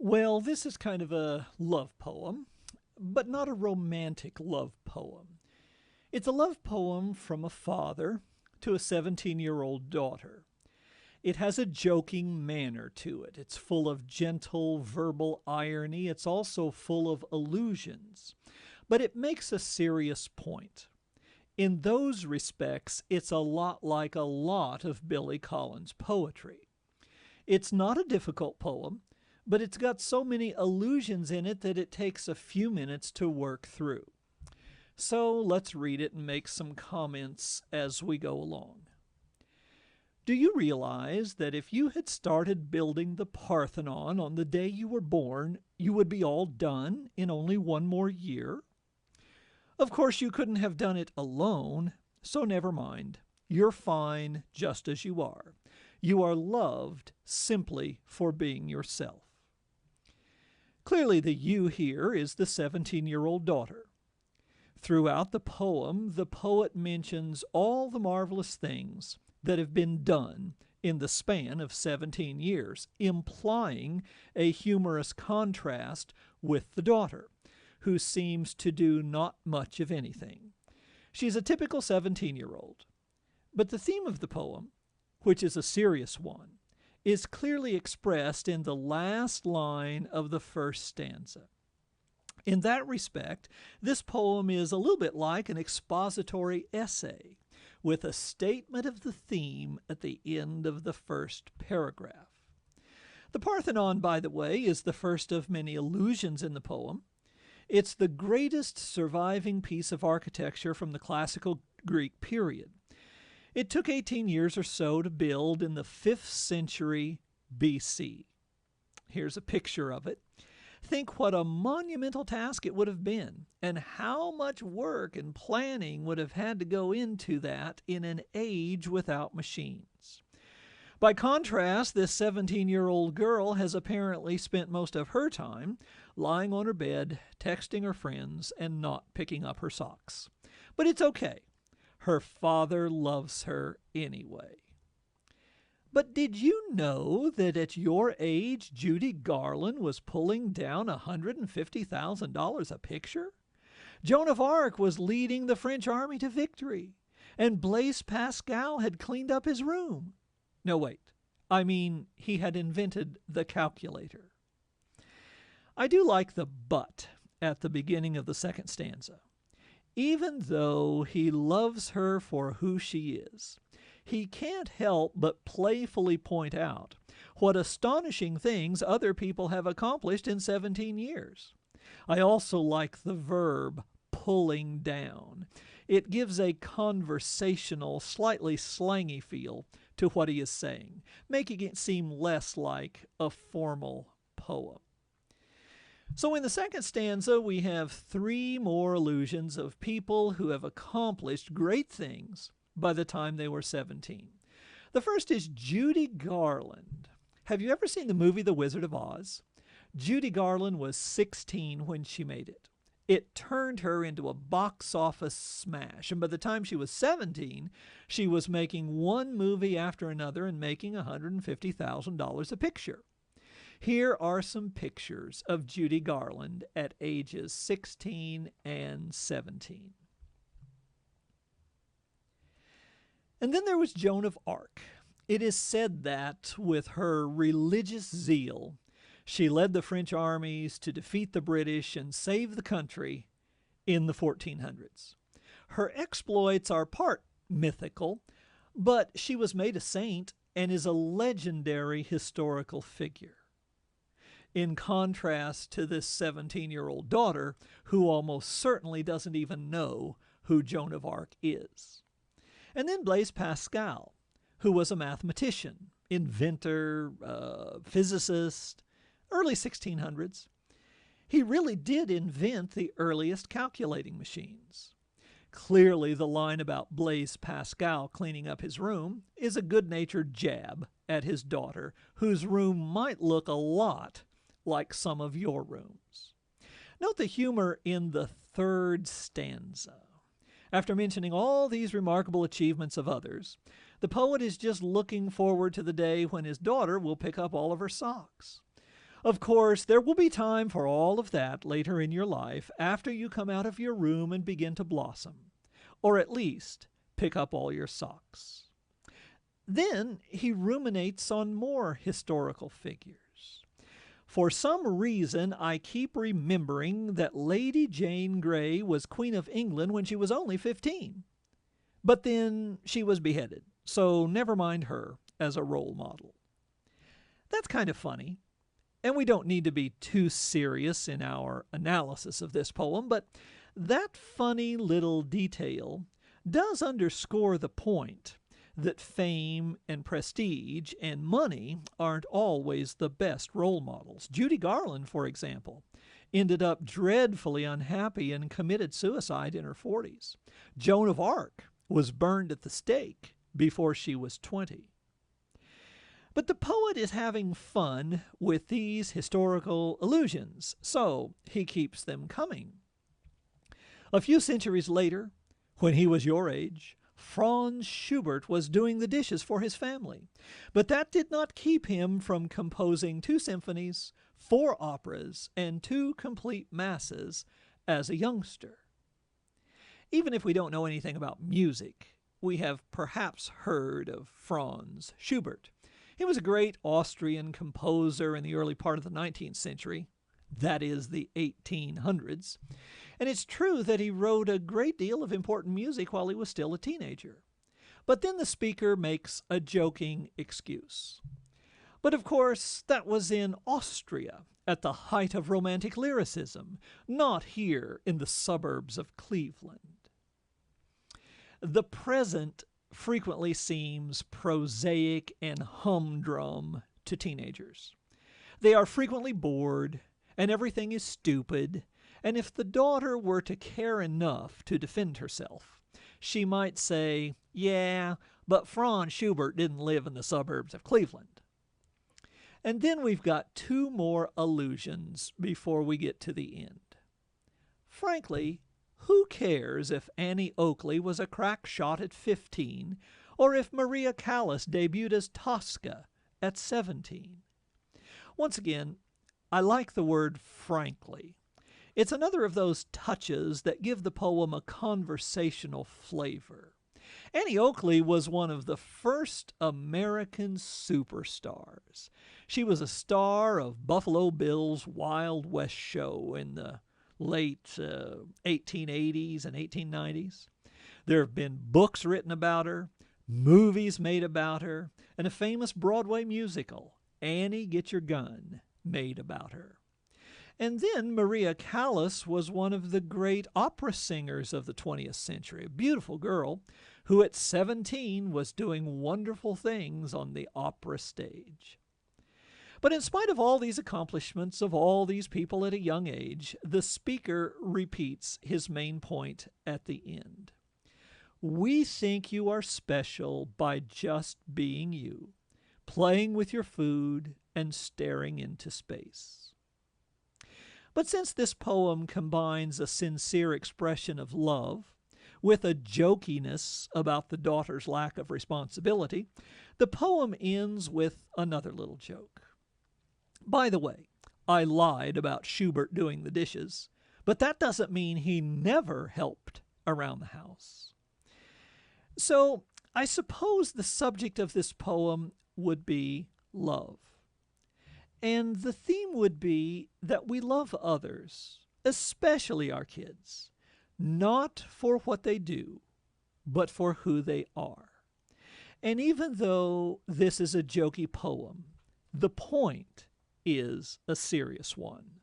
Well, this is kind of a love poem, but not a romantic love poem. It's a love poem from a father to a 17-year-old daughter. It has a joking manner to it. It's full of gentle verbal irony. It's also full of allusions. But it makes a serious point. In those respects, it's a lot like a lot of Billy Collins' poetry. It's not a difficult poem, but it's got so many allusions in it that it takes a few minutes to work through. So let's read it and make some comments as we go along. Do you realize that if you had started building the Parthenon on the day you were born, you would be all done in only one more year? Of course, you couldn't have done it alone, so never mind. You're fine just as you are. You are loved simply for being yourself. Clearly, the you here is the 17-year-old daughter. Throughout the poem, the poet mentions all the marvelous things that have been done in the span of 17 years, implying a humorous contrast with the daughter, who seems to do not much of anything. She's a typical 17-year-old. But the theme of the poem, which is a serious one, is clearly expressed in the last line of the first stanza. In that respect, this poem is a little bit like an expository essay, with a statement of the theme at the end of the first paragraph. The Parthenon, by the way, is the first of many allusions in the poem. It's the greatest surviving piece of architecture from the classical Greek period. It took 18 years or so to build in the 5th century BC. Here's a picture of it. Think what a monumental task it would have been, and how much work and planning would have had to go into that in an age without machines. By contrast, this 17-year-old girl has apparently spent most of her time lying on her bed, texting her friends, and not picking up her socks. But it's okay. Her father loves her anyway. But did you know that at your age, Judy Garland was pulling down $150,000 a picture? Joan of Arc was leading the French army to victory, and Blaise Pascal had cleaned up his room. No, wait. I mean, he had invented the calculator. I do like the but at the beginning of the second stanza. Even though he loves her for who she is, he can't help but playfully point out what astonishing things other people have accomplished in 17 years. I also like the verb pulling down. It gives a conversational, slightly slangy feel to what he is saying, making it seem less like a formal poem. So in the second stanza, we have 3 more allusions of people who have accomplished great things by the time they were 17. The first is Judy Garland. Have you ever seen the movie The Wizard of Oz? Judy Garland was 16 when she made it. It turned her into a box office smash, and by the time she was 17, she was making one movie after another and making $150,000 a picture. Here are some pictures of Judy Garland at ages 16 and 17. And then there was Joan of Arc. It is said that, with her religious zeal, she led the French armies to defeat the British and save the country in the 1400s. Her exploits are part mythical, but she was made a saint and is a legendary historical figure. In contrast to this 17-year-old daughter, who almost certainly doesn't even know who Joan of Arc is. And then Blaise Pascal, who was a mathematician, inventor, physicist, early 1600s. He really did invent the earliest calculating machines. Clearly, the line about Blaise Pascal cleaning up his room is a good-natured jab at his daughter, whose room might look a lot like some of your rooms. Note the humor in the third stanza. After mentioning all these remarkable achievements of others, the poet is just looking forward to the day when his daughter will pick up all of her socks. Of course, there will be time for all of that later in your life after you come out of your room and begin to blossom, or at least pick up all your socks. Then he ruminates on more historical figures. For some reason, I keep remembering that Lady Jane Grey was Queen of England when she was only 15. But then she was beheaded, so never mind her as a role model. That's kind of funny, and we don't need to be too serious in our analysis of this poem, but that funny little detail does underscore the point that fame and prestige and money aren't always the best role models. Judy Garland, for example, ended up dreadfully unhappy and committed suicide in her 40s. Joan of Arc was burned at the stake before she was 20. But the poet is having fun with these historical allusions, so he keeps them coming. A few centuries later, when he was your age, Franz Schubert was doing the dishes for his family, but that did not keep him from composing 2 symphonies, 4 operas, and 2 complete masses as a youngster. Even if we don't know anything about music, we have perhaps heard of Franz Schubert. He was a great Austrian composer in the early part of the 19th century, that is, the 1800s. And it's true that he wrote a great deal of important music while he was still a teenager. But then the speaker makes a joking excuse. But of course, that was in Austria at the height of Romantic lyricism, not here in the suburbs of Cleveland. The present frequently seems prosaic and humdrum to teenagers. They are frequently bored, and everything is stupid, and if the daughter were to care enough to defend herself, she might say, "Yeah, but Franz Schubert didn't live in the suburbs of Cleveland." And then we've got 2 more allusions before we get to the end. Frankly, who cares if Annie Oakley was a crack shot at 15, or if Maria Callas debuted as Tosca at 17? Once again, I like the word frankly. It's another of those touches that give the poem a conversational flavor. Annie Oakley was one of the first American superstars. She was a star of Buffalo Bill's Wild West show in the late 1880s and 1890s. There have been books written about her, movies made about her, and a famous Broadway musical, Annie Get Your Gun, made about her. And then Maria Callas was one of the great opera singers of the 20th century, a beautiful girl who at 17 was doing wonderful things on the opera stage. But in spite of all these accomplishments of all these people at a young age, the speaker repeats his main point at the end. We think you are special by just being you, playing with your food and staring into space. But since this poem combines a sincere expression of love with a jokiness about the daughter's lack of responsibility, the poem ends with another little joke. By the way, I lied about Schubert doing the dishes, but that doesn't mean he never helped around the house. So I suppose the subject of this poem would be love. And the theme would be that we love others, especially our kids, not for what they do, but for who they are. And even though this is a jokey poem, the point is a serious one.